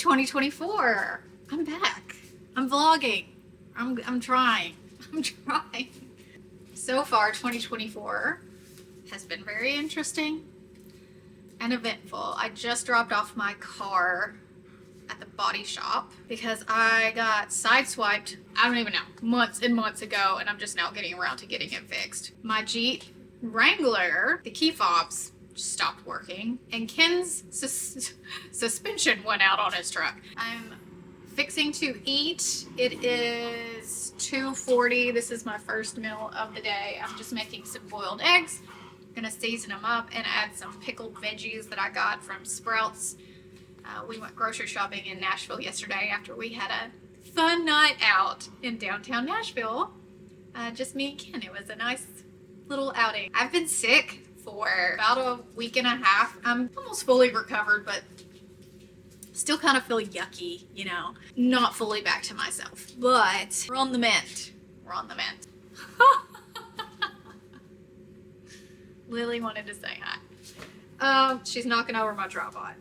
2024. I'm back. I'm vlogging. I'm trying. I'm trying. So far, 2024 has been very interesting and eventful. I just dropped off my car at the body shop because I got sideswiped, I don't even know, months and months ago, and I'm just now getting around to getting it fixed. My Jeep Wrangler, the key fobs stopped working, and Ken's suspension went out on his truck. I'm fixing to eat. It is 2:40. This is my first meal of the day. I'm just making some boiled eggs. Gonna season them up and add some pickled veggies that I got from Sprouts. We went grocery shopping in Nashville yesterday after we had a fun night out in downtown Nashville. Just me and Ken. It was a nice little outing. I've been sick for about a week and a half. I'm almost fully recovered, but still kind of feel yucky, you know, not fully back to myself, but we're on the mend. We're on the mend. Lily wanted to say hi. She's knocking over my tripod.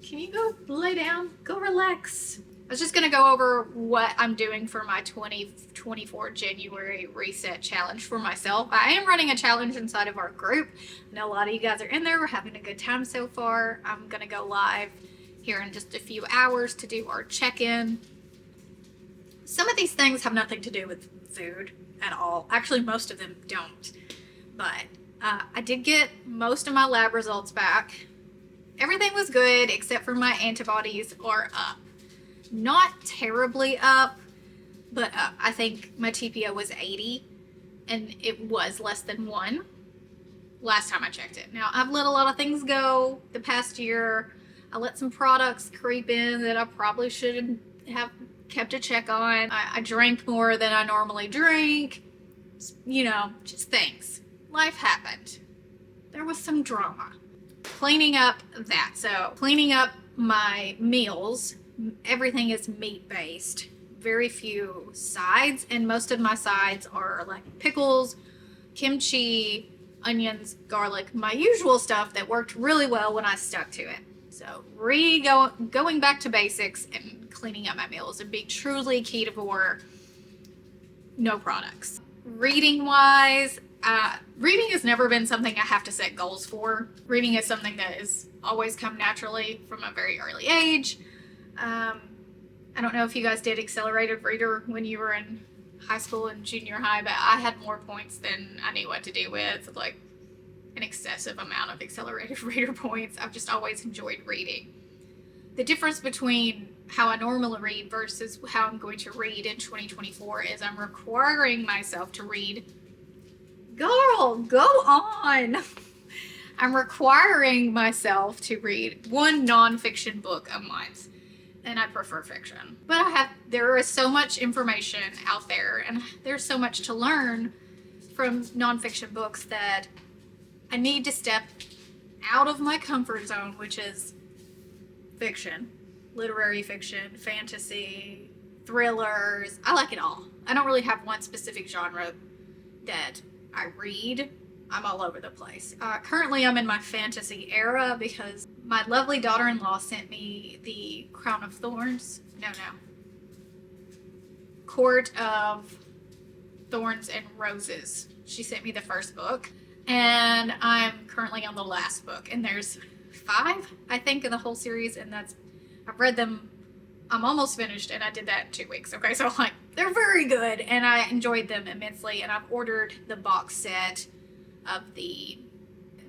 Can you go lay down? Go relax. I was just gonna go over what I'm doing for my 2024 January reset challenge for myself. I am running a challenge inside of our group. I know a lot of you guys are in there. We're having a good time so far. I'm gonna go live here in just a few hours to do our check-in. Some of these things have nothing to do with food at all. Actually, most of them don't. But I did get most of my lab results back. Everything was good except for my antibodies are up. Not terribly up, but up. I think my TPO was 80 and it was less than 1 last time I checked it. Now, I've let a lot of things go the past year. I let some products creep in that I probably should have kept a check on. I drank more than I normally drink. You know, just things. Life happened. There was some drama. Cleaning up that. So, cleaning up my meals. Everything is meat-based. Very few sides, and most of my sides are like pickles, kimchi, onions, garlic, my usual stuff that worked really well when I stuck to it. So going back to basics and cleaning up my meals and being truly ketovore, no products. Reading wise, reading has never been something I have to set goals for. Reading is something that has always come naturally from a very early age. I don't know if you guys did accelerated reader when you were in high school and junior high, but I had more points than I knew what to do with, like an excessive amount of accelerated reader points. I've just always enjoyed reading. The difference between how I normally read versus how I'm going to read in 2024 is I'm requiring myself to read. Girl, go on! I'm requiring myself to read one nonfiction book a month. And I prefer fiction. But there is so much information out there, and there's so much to learn from nonfiction books that I need to step out of my comfort zone, which is fiction, literary fiction, fantasy, thrillers. I like it all. I don't really have one specific genre that I read. I'm all over the place. Currently, I'm in my fantasy era because my lovely daughter-in-law sent me the Crown of Thorns. Court of Thorns and Roses. She sent me the first book, and I'm currently on the last book. And there's 5, I think, in the whole series, and I've read them. I'm almost finished, and I did that in 2 weeks. Okay, so like they're very good, and I enjoyed them immensely. And I've ordered the box set of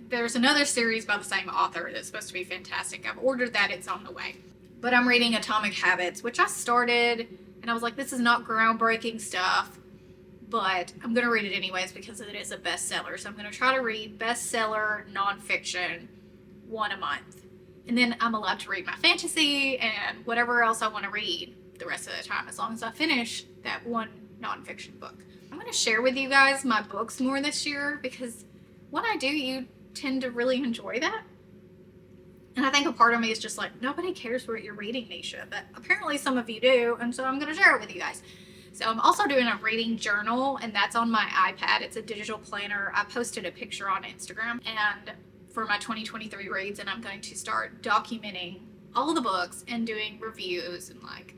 there's another series by the same author that's supposed to be fantastic. I've ordered that. It's on the way. But I'm reading Atomic Habits, which I started, and I was like, this is not groundbreaking stuff, but I'm going to read it anyways because it is a bestseller. So I'm going to try to read bestseller nonfiction 1 a month. And then I'm allowed to read my fantasy and whatever else I want to read the rest of the time, as long as I finish that one nonfiction book. I'm going to share with you guys my books more this year because when I do, you tend to really enjoy that. And I think a part of me is just like, nobody cares what you're reading, Neisha, but apparently some of you do, and so I'm going to share it with you guys. So I'm also doing a reading journal, and that's on my iPad. It's a digital planner. I posted a picture on Instagram and for my 2023 reads, and I'm going to start documenting all the books and doing reviews and like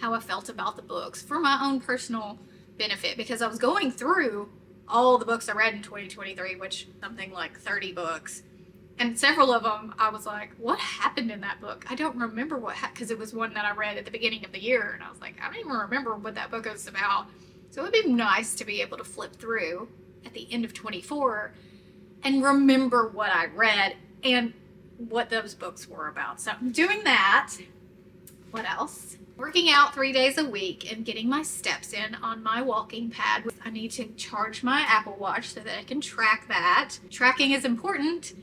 how I felt about the books for my own personal benefit, because I was going through all the books I read in 2023, which something like 30 books. And several of them, I was like, what happened in that book? I don't remember what happened, because it was one that I read at the beginning of the year. And I was like, I don't even remember what that book was about. So it would be nice to be able to flip through at the end of 24 and remember what I read and what those books were about. So I'm doing that. What else? Working out 3 days a week and getting my steps in on my walking pad. I need to charge my Apple Watch so that I can track that. Tracking is important.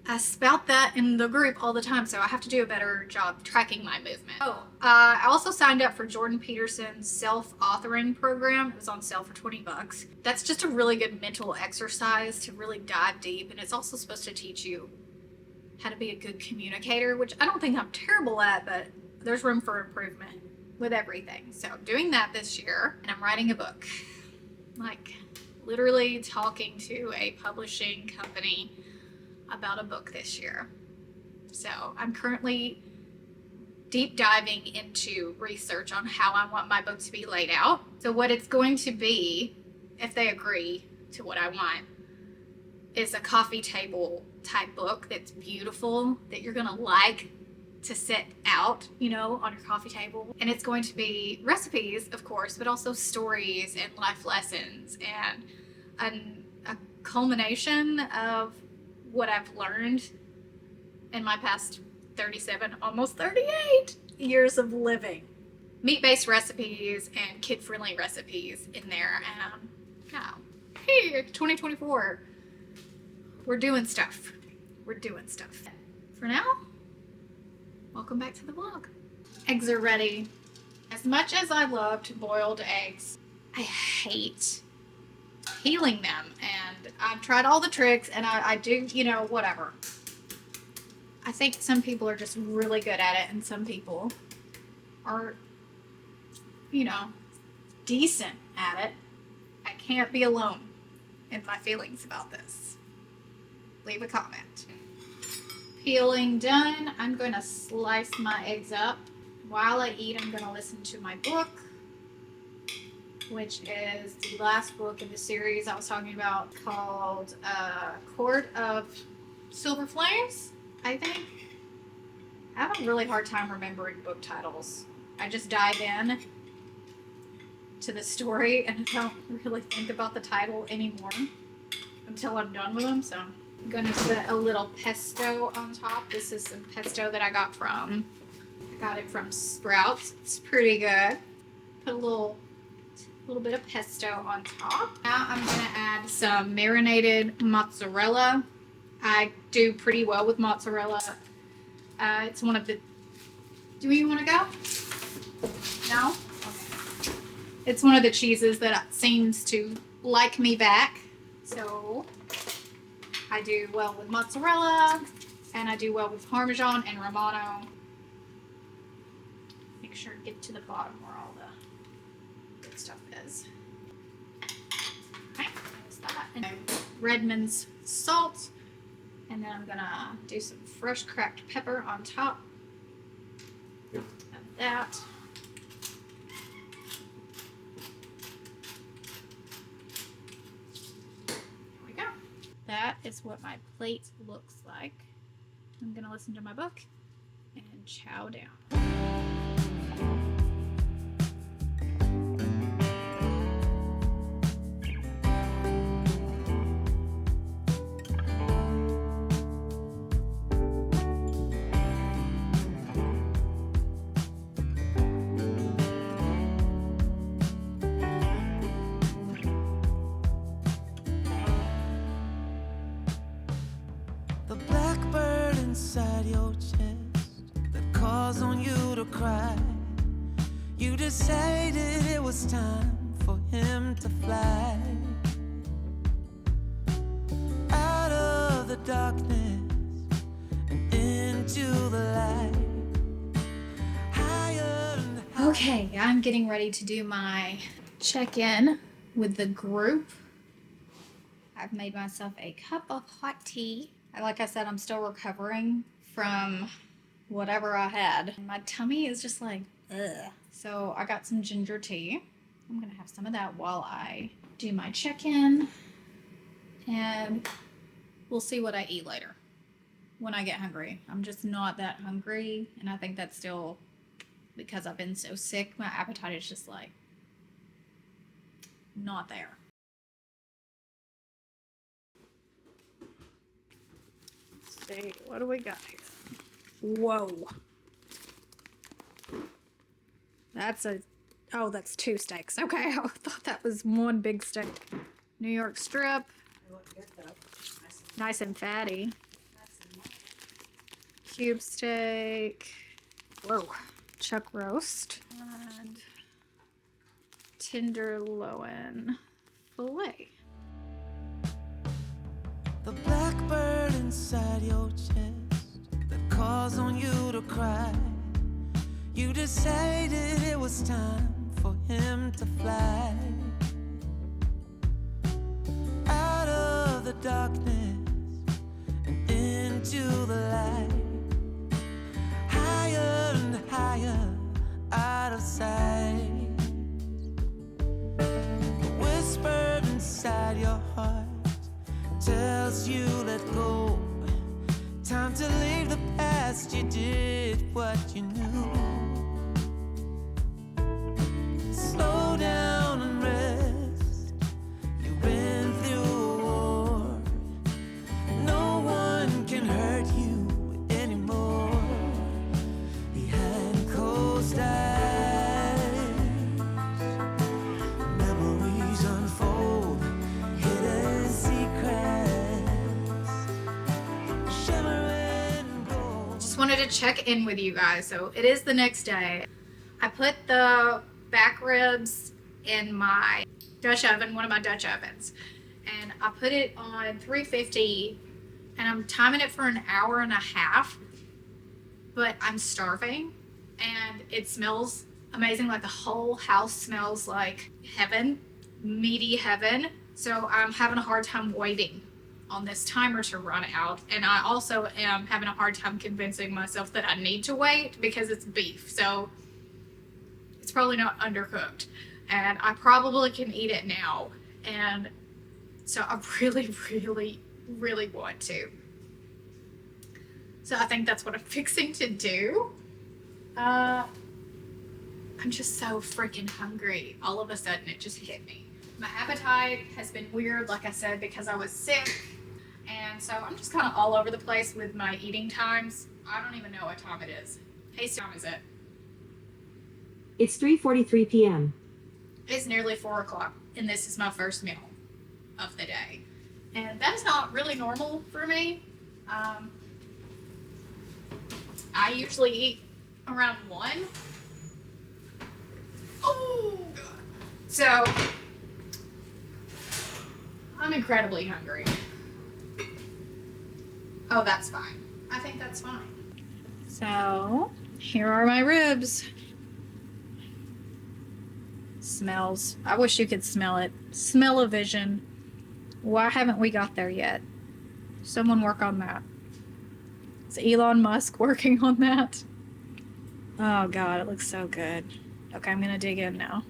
I spout that in the group all the time, so I have to do a better job tracking my movement. I also signed up for Jordan Peterson's self-authoring program. It was on sale for 20 bucks. That's just a really good mental exercise to really dive deep, and it's also supposed to teach you how to be a good communicator, which I don't think I'm terrible at, but there's room for improvement with everything. So I'm doing that this year, and I'm writing a book. Like, literally talking to a publishing company about a book this year. So I'm currently deep diving into research on how I want my book to be laid out. So what it's going to be, if they agree to what I want, is a coffee table type book that's beautiful, that you're gonna like to sit out, you know, on your coffee table. And it's going to be recipes, of course, but also stories and life lessons and a culmination of what I've learned in my past 37, almost 38 years of living. Meat-based recipes and kid-friendly recipes in there. And yeah, hey, 2024, we're doing stuff. We're doing stuff. For now, welcome back to the vlog. Eggs are ready. As much as I loved boiled eggs, I hate peeling them, and I've tried all the tricks, and I do, you know, whatever. I think some people are just really good at it, and some people are, you know, decent at it. I can't be alone in my feelings about this. Leave a comment. Peeling done. I'm going to slice my eggs up. While I eat, I'm going to listen to my book, which is the last book in the series I was talking about, called Court of Silver Flames, I think. I have a really hard time remembering book titles. I just dive in to the story and I don't really think about the title anymore until I'm done with them. So I'm going to put a little pesto on top. This is some pesto that I got it from Sprouts. It's pretty good. Put a little bit of pesto on top. Now I'm going to add some marinated mozzarella. I do pretty well with mozzarella. It's one of the... Do we want to go? No? Okay. It's one of the cheeses that seems to like me back. So I do well with mozzarella, and I do well with Parmesan and Romano. Make sure to get to the bottom where all the good stuff is. Okay, there's that. And Redmond's salt. And then I'm gonna do some fresh cracked pepper on top of that. There we go. That is what my plate looks like. I'm gonna listen to my book and chow down. Inside your chest that calls on you to cry. You decided it was time for him to fly out of the darkness and into the light. Higher and higher. Okay, I'm getting ready to do my check-in with the group. I've made myself a cup of hot tea. Like I said, I'm still recovering from whatever I had. My tummy is just like, ugh. So I got some ginger tea. I'm gonna have some of that while I do my check-in, and we'll see what I eat later when I get hungry. I'm just not that hungry, and I think that's still because I've been so sick. My appetite is just like not there. Let's see, what do we got here? Whoa. That's that's 2 steaks. Okay, I thought that was 1 big steak. New York strip. Nice and fatty. Cube steak. Whoa. Chuck roast. And tenderloin filet. The blackbird inside your chest that calls on you to cry. You decided it was time for him to fly out of the darkness and into the light, higher and higher out of sight. The whisper inside your heart tells you let go. Time to leave the past. You did what you knew. Slow down and rest. You've been through a war. No one can hurt you anymore. Behind closed eyes, memories unfold. Hidden secrets, shimmering gold. Just wanted to check in with you guys. So it is the next day. I put the back ribs in my Dutch oven, one of my Dutch ovens, and I put it on 350, and I'm timing it for 1.5 hours, but I'm starving and it smells amazing. Like the whole house smells like heaven, meaty heaven. So I'm having a hard time waiting on this timer to run out, and I also am having a hard time convincing myself that I need to wait because it's beef, so it's probably not undercooked, and I probably can eat it now, and so I really want to. So I think that's what I'm fixing to do. I'm just so freaking hungry. All of a sudden it just hit me. My appetite has been weird, like I said, because I was sick, and so I'm just kind of all over the place with my eating times. I don't even know what time it is. Hey, what time is it? It's 3:43 p.m. It's nearly 4 o'clock, and this is my first meal of the day. And that is not really normal for me. I usually eat around 1. Oh, God. So, I'm incredibly hungry. Oh, that's fine. I think that's fine. So, here are my ribs. Smells. I wish you could smell it. Smell-o-vision. Why haven't we got there yet? Someone work on that. Is Elon Musk working on that? Oh God, it looks so good. Okay, I'm gonna dig in now.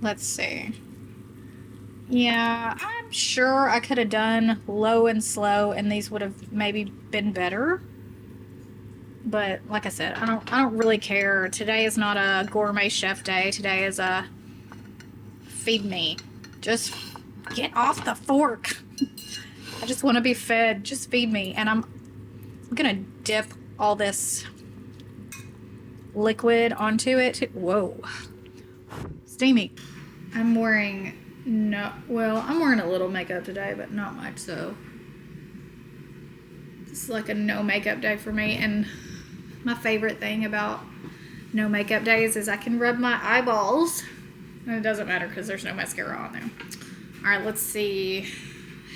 Let's see. Yeah, I'm sure I could have done low and slow, and these would have maybe been better. But like I said, I don't really care. Today is not a gourmet chef day. Today is a feed me. Just get off the fork. I just want to be fed. Just feed me. And I'm gonna dip all this liquid onto it. Whoa, steamy. I'm wearing I'm wearing a little makeup today, but not much. So this is like a no makeup day for me, and my favorite thing about no makeup days is I can rub my eyeballs, and it doesn't matter because there's no mascara on there. All right, let's see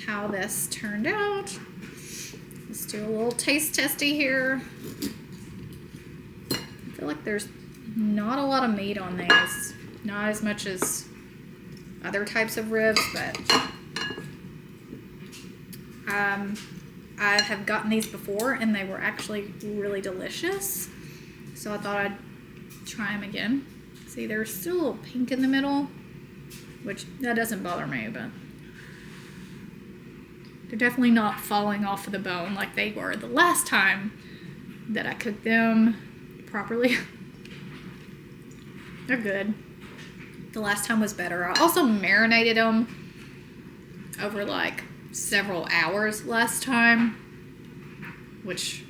how this turned out. Let's do a little taste testy here. I feel like there's not a lot of meat on these, not as much as other types of ribs, but I have gotten these before and they were actually really delicious. So I thought I'd try them again. See, they're still a little pink in the middle, which that doesn't bother me, but they're definitely not falling off of the bone like they were the last time that I cooked them properly. They're good. The last time was better. I also marinated them over like several hours last time, which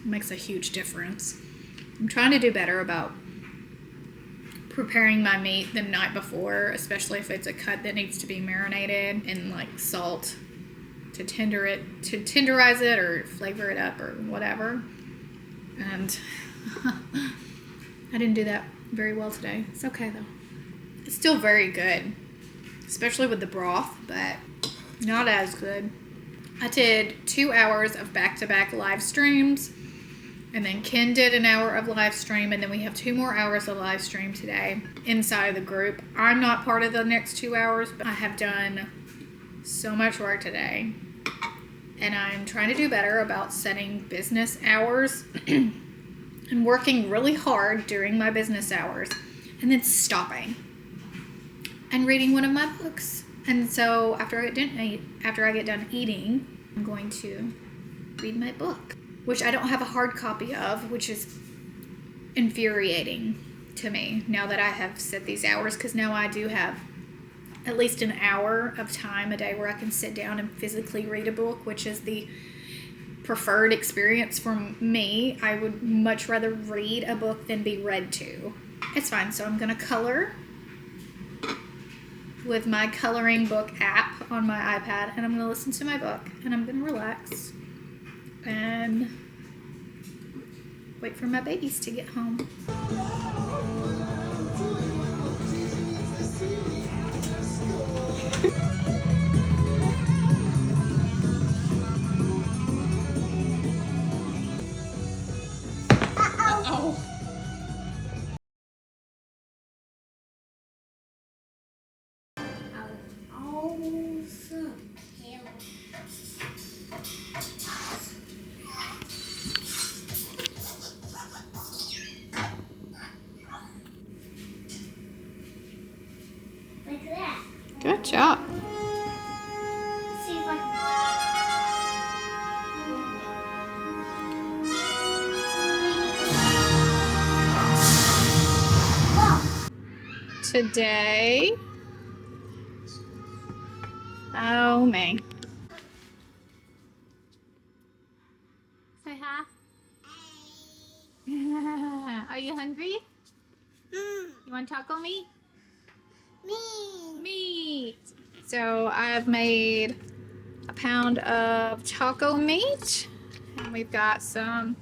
makes a huge difference. I'm trying to do better about preparing my meat the night before, especially if it's a cut that needs to be marinated in like salt to tenderize it or flavor it up or whatever. And I didn't do that very well today. It's okay though. It's still very good, especially with the broth, but not as good. I did 2 hours of back-to-back live streams, and then Ken did an hour of live stream, and then we have 2 more hours of live stream today inside of the group. I'm not part of the next 2 hours, but I have done so much work today, and I'm trying to do better about setting business hours and working really hard during my business hours, and then stopping and reading one of my books. And so after I get done eating, I'm going to read my book, which I don't have a hard copy of, which is infuriating to me now that I have set these hours, because now I do have at least an hour of time a day where I can sit down and physically read a book, which is the preferred experience for me. I would much rather read a book than be read to. It's fine. So I'm going to color with my coloring book app on my iPad, and I'm going to listen to my book, and I'm going to relax and wait for my babies to get home. Uh-oh. Like that. Good job. See if I Today, oh man. Say hi. Are you hungry? You want taco meat? Meat. So I've made a pound of taco meat, and we've got some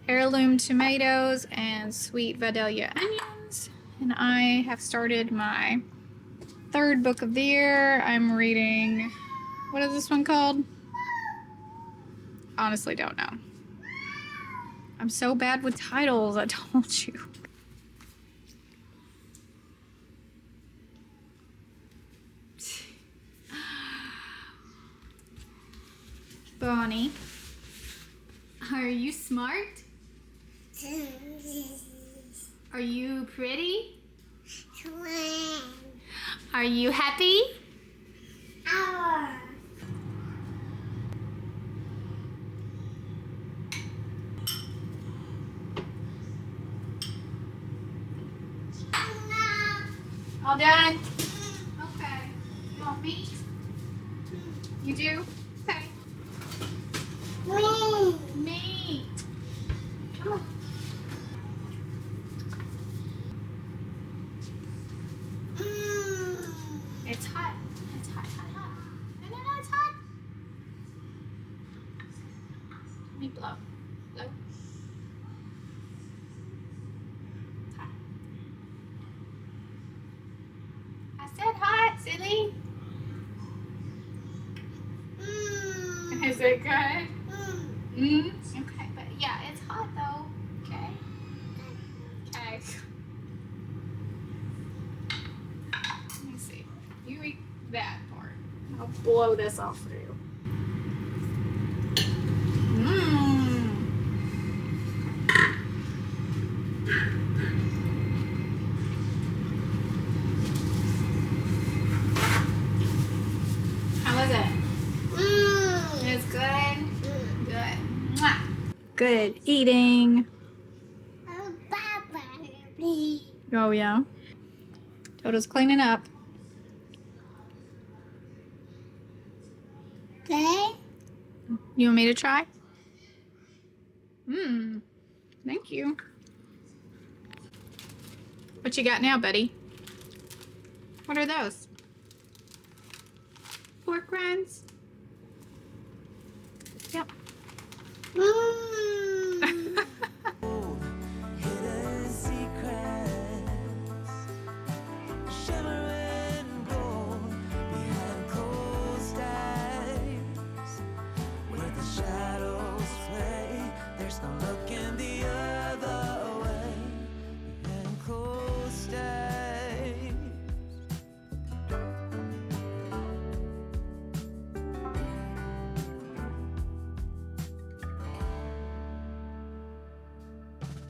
heirloom tomatoes and sweet Vidalia onions. And I have started my 3rd book of the year. I'm reading, what is this one called? Honestly don't know. I'm so bad with titles, I told you. Bonnie, are you smart? Are you pretty? Are you happy? All done? Okay. You want meat? You do? Okay. Meat. Come on. It's hot. It's hot, hot, hot. No, it's hot. Let me blow. Blow. It's hot. I said hot, silly. Is it good? Okay, but yeah, it's hot though. Okay. Okay. Let me see. You eat that part. I'll blow this off for you. is it? It's good. Good. Mwah. Good eating. Oh yeah. Toto's cleaning up. Okay. You want me to try? Thank you. What you got now, buddy? What are those? Pork rinds? Yep. Hidden secrets, shimmering gold behind cold skies, where the shadows play. There's no looking the other way. Behind cold skies.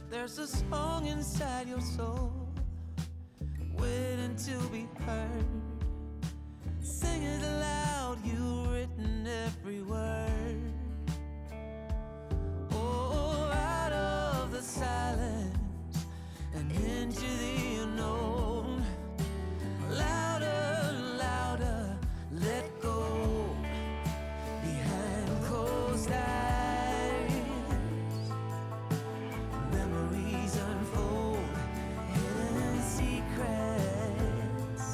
There's a song inside your soul, waiting to be heard. Sing it aloud, you've written every word. Oh, out of the silence and into the unknown. Louder, louder, let go. Behind closed eyes, memories unfold, hidden secrets,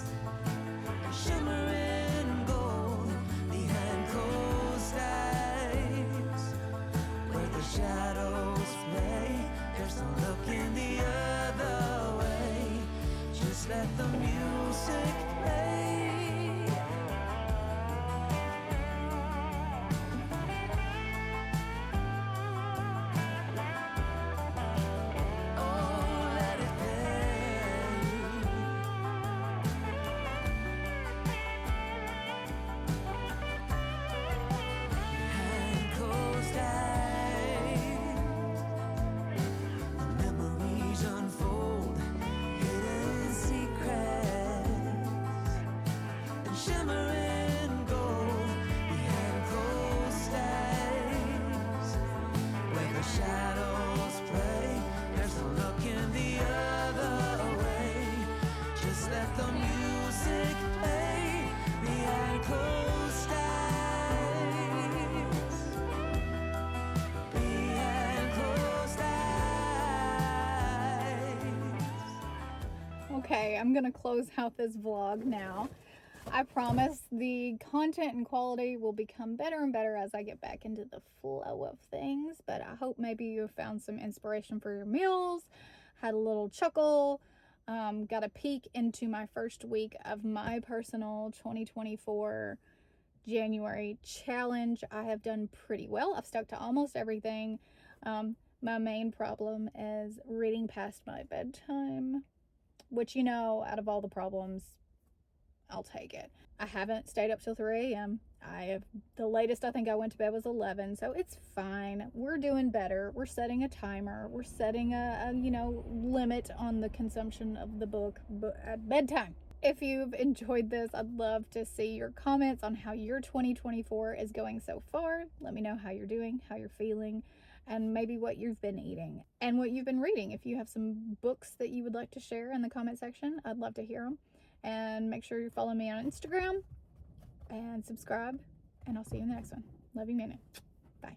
shimmering gold behind closed eyes, where the shadows play. There's no looking the other way. Just let the music play. Oh, let it play. Behind closed eyes, the memories unfold, hidden secrets, and shimmering gold behind closed eyes, where the shadows play. There's no looking the other way. Just let the music play behind closed eyes. Behind closed eyes. Okay, I'm gonna close out this vlog now. I promise the content and quality will become better and better as I get back into the flow of things, but I hope maybe you found some inspiration for your meals, had a little chuckle, got a peek into my first week of my personal 2024 January challenge. I have done pretty well. I've stuck to almost everything. My main problem is reading past my bedtime, which, you know, out of all the problems, I'll take it. I haven't stayed up till 3 a.m. The latest I think I went to bed was 11, so it's fine. We're doing better. We're setting a timer. We're setting a limit on the consumption of the book at bedtime. If you've enjoyed this, I'd love to see your comments on how your 2024 is going so far. Let me know how you're doing, how you're feeling, and maybe what you've been eating and what you've been reading. If you have some books that you would like to share in the comment section, I'd love to hear them. And make sure you follow me on Instagram and subscribe. And I'll see you in the next one. Love you, mean it. Bye.